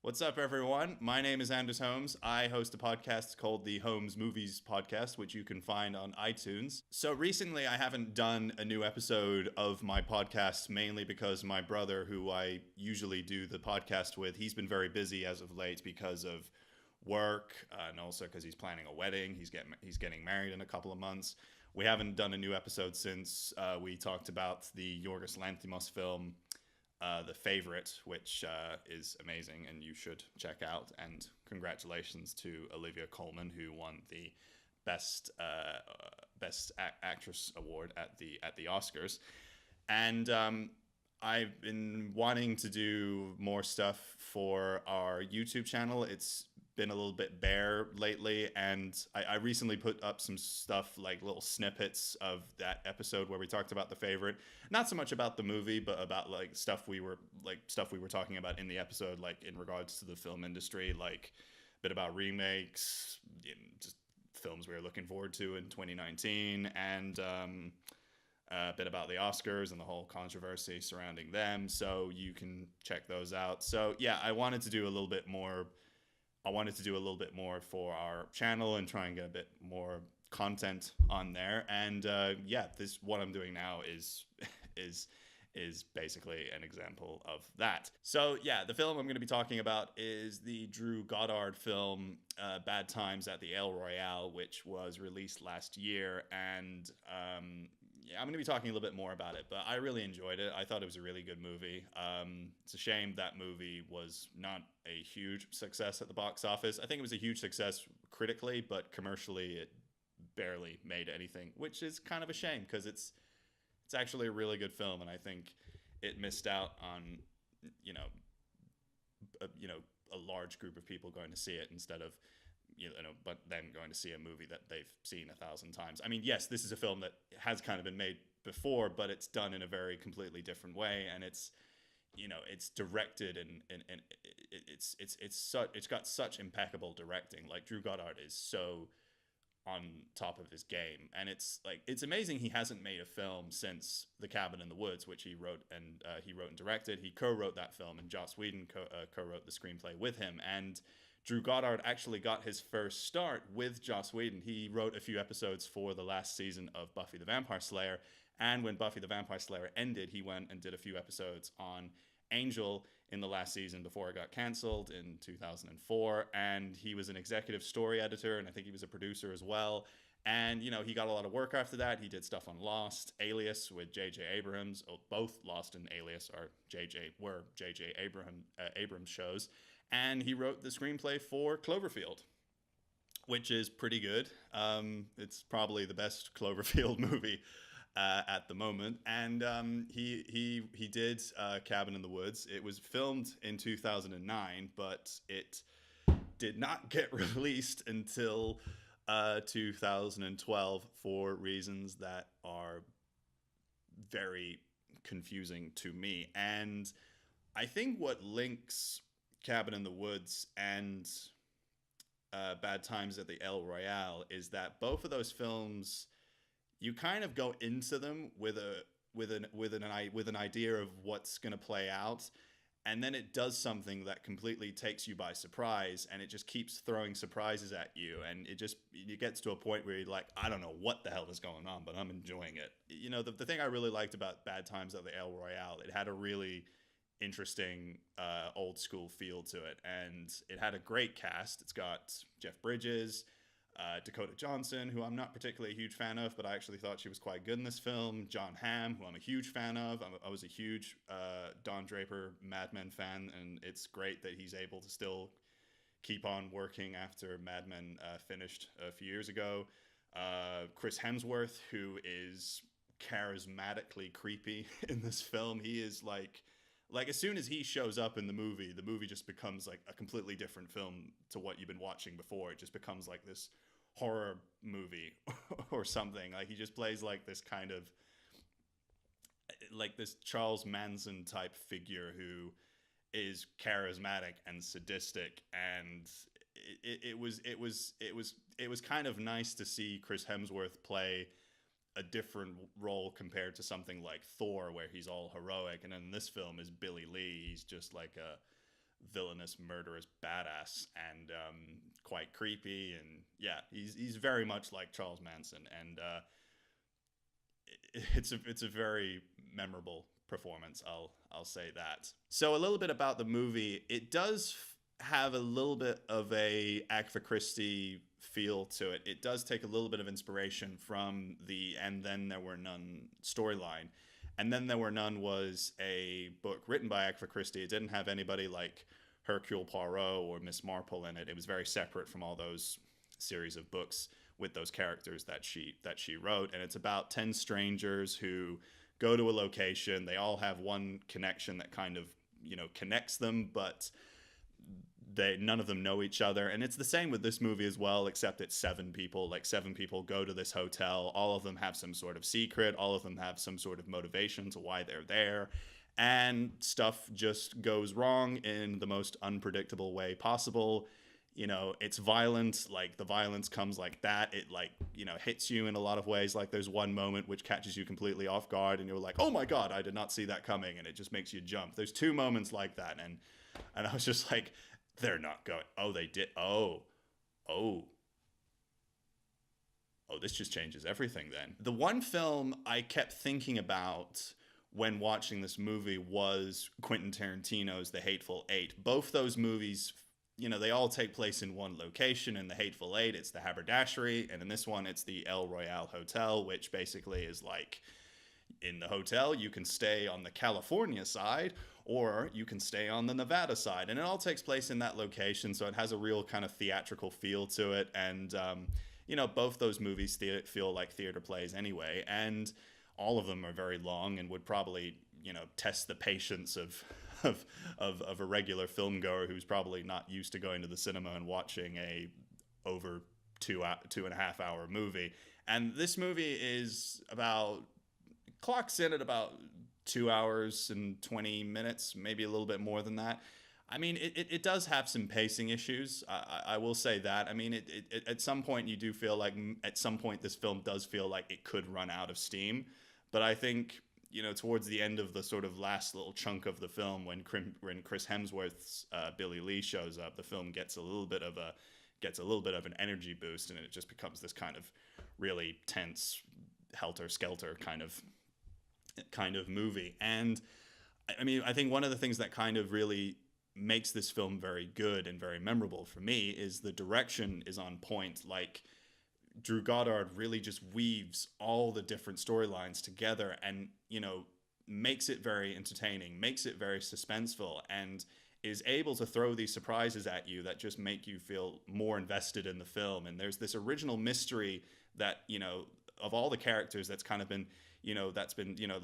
What's up, everyone? My name is Anders Holmes. I host a podcast called the Holmes Movies Podcast, which you can find on iTunes. So recently, I haven't done a new episode of my podcast, mainly because my brother, who I usually do the podcast with, he's been very busy as of late because of work, and also because he's planning a wedding. He's getting married in a couple of months. We haven't done a new episode since we talked about the Yorgos Lanthimos film The Favorite, which is amazing and you should check out. And congratulations to Olivia Colman, who won the actress award at the Oscars. And I've been wanting to do more stuff for our YouTube channel. It's been a little bit bare lately, and I recently put up some stuff, like little snippets of that episode where we talked about The Favorite. Not so much about the movie, but about stuff we were talking about in the episode, like in regards to the film industry, like a bit about remakes, just films we were looking forward to in 2019, and a bit about the Oscars and the whole controversy surrounding them. So you can check those out. So yeah, I wanted to do a little bit more. For our channel and try and get a bit more content on there. And this what I'm doing now is is basically an example of that. So yeah, the film I'm going to be talking about is the Drew Goddard film Bad Times at the El Royale, which was released last year. And I'm going to be talking a little bit more about it, but I really enjoyed it. I thought it was a really good movie. It's a shame that movie was not a huge success at the box office. I think it was a huge success critically, but commercially it barely made anything, which is kind of a shame because it's actually a really good film, and I think it missed out on a large group of people going to see it instead of but then going to see a movie that they've seen 1,000 times. I mean, yes, this is a film that has kind of been made before, but it's done in a very completely different way, and it's directed and it's got such impeccable directing. Like, Drew Goddard is so on top of his game, and it's amazing he hasn't made a film since The Cabin in the Woods, which he wrote and directed. He co-wrote that film, and Joss Whedon co-wrote the screenplay with him. And Drew Goddard actually got his first start with Joss Whedon. He wrote a few episodes for the last season of Buffy the Vampire Slayer, and when Buffy the Vampire Slayer ended, he went and did a few episodes on Angel in the last season before it got canceled in 2004. And he was an executive story editor, and I think he was a producer as well. And he got a lot of work after that. He did stuff on Lost, Alias with J.J. Abrams. Both Lost and Alias are J.J. Abrams shows. And he wrote the screenplay for Cloverfield, which is pretty good. It's probably the best Cloverfield movie at the moment. And he did Cabin in the Woods. It was filmed in 2009, but it did not get released until 2012 for reasons that are very confusing to me. And I think what links Cabin in the Woods and Bad Times at the El Royale is that both of those films, you kind of go into them with an idea of what's going to play out, and then it does something that completely takes you by surprise, and it just keeps throwing surprises at you, and it gets to a point where you're like, I don't know what the hell is going on, but I'm enjoying it. The thing I really liked about Bad Times at the El Royale, it had a really interesting old school feel to it, and it had a great cast. It's got Jeff Bridges, Dakota Johnson, who I'm not particularly a huge fan of, but I actually thought she was quite good in this film. John Hamm, who I'm a huge fan of. I was a huge Don Draper Mad Men fan, and it's great that he's able to still keep on working after Mad Men finished a few years ago. Chris Hemsworth, who is charismatically creepy in this film. He is like as soon as he shows up in the movie just becomes like a completely different film to what you've been watching before. It just becomes like this horror movie or something. Like, he just plays like this kind of like this Charles Manson type figure who is charismatic and sadistic, and it was kind of nice to see Chris Hemsworth play a different role compared to something like Thor, where he's all heroic, and then this film is Billy Lee. He's just like villainous, murderous badass, and quite creepy. And yeah, he's very much like Charles Manson, and it's a very memorable performance. I'll say that. So a little bit about the movie. It does have a little bit of a Agatha Christie feel to it. It does take a little bit of inspiration from the "And Then There Were None" storyline. "And Then There Were None" was a book written by Agatha Christie. It didn't have anybody like Hercule Poirot or Miss Marple in it. It was very separate from all those series of books with those characters that she wrote. And it's about 10 strangers who go to a location. They all have one connection that kind of, connects them, but none of them know each other. And it's the same with this movie as well, except it's 7 people. Like 7 people go to this hotel. All of them have some sort of secret. All of them have some sort of motivation to why they're there. And stuff just goes wrong in the most unpredictable way possible. It's violent. Like the violence comes like that. It hits you in a lot of ways. Like there's one moment which catches you completely off guard and you're like, oh my God, I did not see that coming. And it just makes you jump. There's 2 moments like that. And I was just like, they're not going, oh, they did. Oh, this just changes everything then. The one film I kept thinking about when watching this movie was Quentin Tarantino's The Hateful Eight. Both those movies, they all take place in one location. In The Hateful Eight, it's the haberdashery. And in this one, it's the El Royale Hotel, which basically is like, in the hotel, you can stay on the California side or you can stay on the Nevada side. And it all takes place in that location. So it has a real kind of theatrical feel to it. And, both those movies feel like theater plays anyway. And all of them are very long and would probably, test the patience of a regular film goer who's probably not used to going to the cinema and watching a over 2.5 hour movie. And this movie is clocks in at about 2 hours and 20 minutes, maybe a little bit more than that. I mean, it does have some pacing issues. I will say that. I mean, it at some point you do feel like at some point this film does feel like it could run out of steam. But I think, towards the end of the sort of last little chunk of the film, when Chris Hemsworth's Billy Lee shows up, the film gets a little bit of an energy boost, and it just becomes this kind of really tense, helter-skelter kind of movie. And I mean, I think one of the things that kind of really makes this film very good and very memorable for me is the direction is on point. Like Drew Goddard really just weaves all the different storylines together and, makes it very entertaining, makes it very suspenseful, and is able to throw these surprises at you that just make you feel more invested in the film. And there's this original mystery that, of all the characters that's kind of been,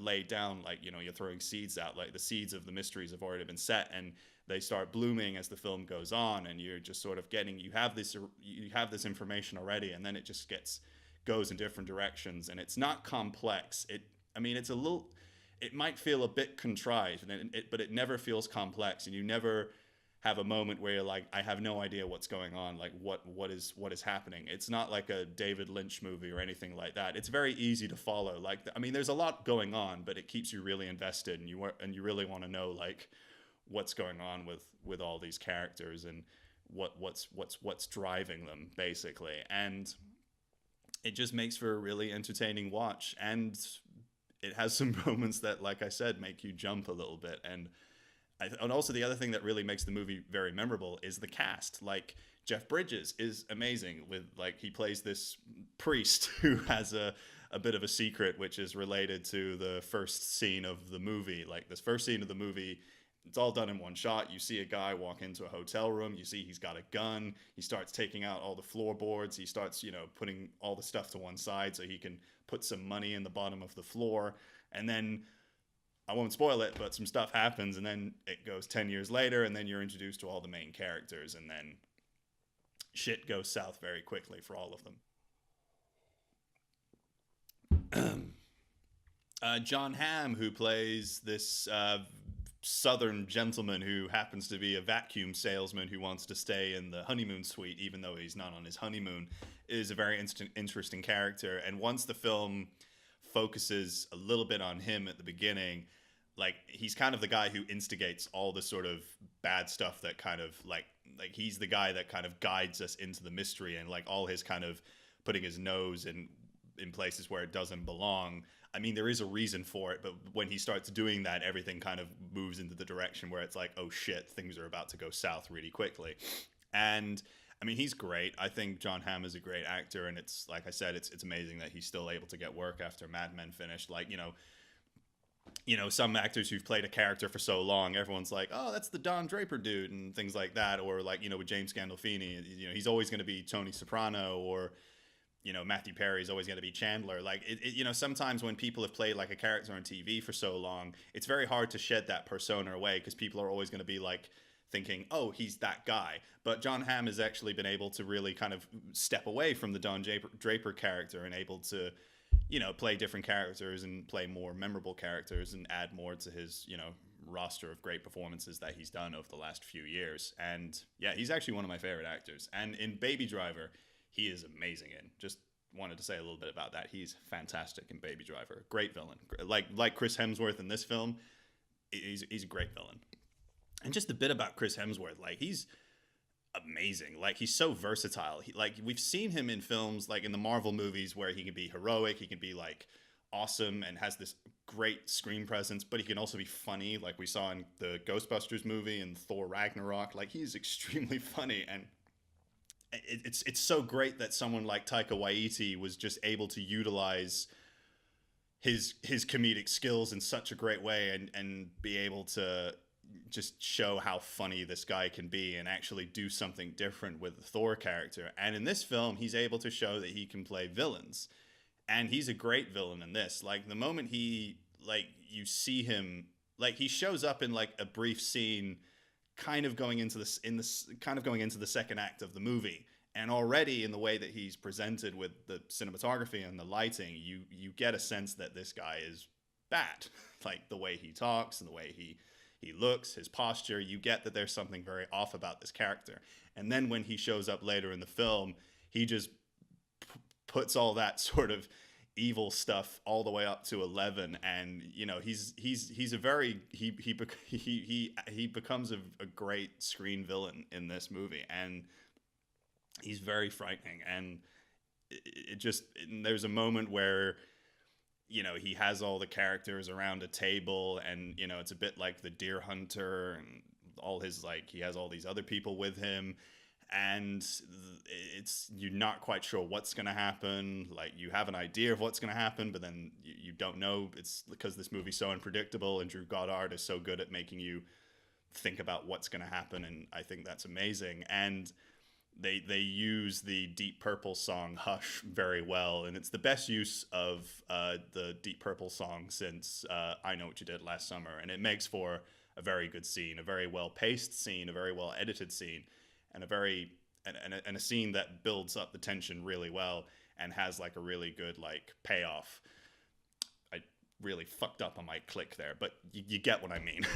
laid down, like, you're throwing seeds out, like the seeds of the mysteries have already been set and they start blooming as the film goes on, and you're just sort of you have this information already, and then it just goes in different directions, and it's not complex. It might feel a bit contrived, but it never feels complex, and you never have a moment where you're like, I have no idea what's going on, like what is happening. It's not like a David Lynch movie or anything like that. It's very easy to follow. There's a lot going on, but it keeps you really invested, and you really want to know like what's going on with all these characters and what's driving them basically. And it just makes for a really entertaining watch, and it has some moments that, like I said, make you jump a little bit. And also the other thing that really makes the movie very memorable is the cast. Like Jeff Bridges is amazing with he plays this priest who has a bit of a secret, which is related to the first scene of the movie. Like this first scene of the movie, it's all done in one shot. You see a guy walk into a hotel room. You see he's got a gun. He starts taking out all the floorboards. He starts, putting all the stuff to one side so he can put some money in the bottom of the floor. And then, I won't spoil it, but some stuff happens, and then it goes 10 years later, and then you're introduced to all the main characters, and then shit goes south very quickly for all of them. John Hamm, who plays this southern gentleman who happens to be a vacuum salesman who wants to stay in the honeymoon suite even though he's not on his honeymoon, is a very interesting character. And once the film focuses a little bit on him at the beginning, like he's kind of the guy who instigates all the sort of bad stuff that kind of like he's the guy that kind of guides us into the mystery, and like all his kind of putting his nose in places where it doesn't belong. I mean, there is a reason for it, but when he starts doing that, everything kind of moves into the direction where it's like, oh shit, things are about to go south really quickly. And I mean, he's great. I think John Hamm is a great actor, and it's like I said, it's amazing that he's still able to get work after Mad Men finished. Like, some actors who've played a character for so long, everyone's like, oh, that's the Don Draper dude, and things like that. Or like, with James Gandolfini, he's always going to be Tony Soprano, or Matthew Perry's always going to be Chandler. Like, sometimes when people have played like a character on TV for so long, it's very hard to shed that persona away, because people are always going to be like thinking, oh, he's that guy. But John Hamm has actually been able to really kind of step away from the Don Draper character, and able to, play different characters and play more memorable characters, and add more to his, roster of great performances that he's done over the last few years. And yeah, he's actually one of my favorite actors. And in Baby Driver, he is amazing in. Just wanted to say a little bit about that. He's fantastic in Baby Driver. Great villain. Like Chris Hemsworth in this film, he's a great villain. And just a bit about Chris Hemsworth, like he's amazing. Like he's so versatile. Like we've seen him in films like in the Marvel movies where he can be heroic, he can be like awesome and has this great screen presence, but he can also be funny, like we saw in the Ghostbusters movie and Thor Ragnarok. Like he's extremely funny, and it's so great that someone like Taika Waititi was just able to utilize his comedic skills in such a great way, and be able to just show how funny this guy can be, and actually do something different with the Thor character. And in this film, he's able to show that he can play villains, and he's a great villain in this. Like the moment you see him, like he shows up in like a brief scene, kind of going into the second act of the movie, and already in the way that he's presented with the cinematography and the lighting, you get a sense that this guy is bad. Like the way he talks and the way he looks, his posture, you get that there's something very off about this character. And then when he shows up later in the film, he just puts all that sort of evil stuff all the way up to 11, and he becomes a great screen villain in this movie, and he's very frightening. And there's a moment where he has all the characters around a table, and it's a bit like the Deer Hunter, and all his he has all these other people with him, and you're not quite sure what's going to happen. Like you have an idea of what's going to happen, but then you don't know. It's because this movie's so unpredictable, and Drew Goddard is so good at making you think about what's going to happen, and I think that's amazing. And they use the Deep Purple song Hush very well, and it's the best use of the Deep Purple song since I Know What You Did Last Summer, and it makes for a very good scene, a very well paced scene, a very well edited scene, and a scene that builds up the tension really well, and has like a really good payoff. I really fucked up on my click there, but you get what I mean.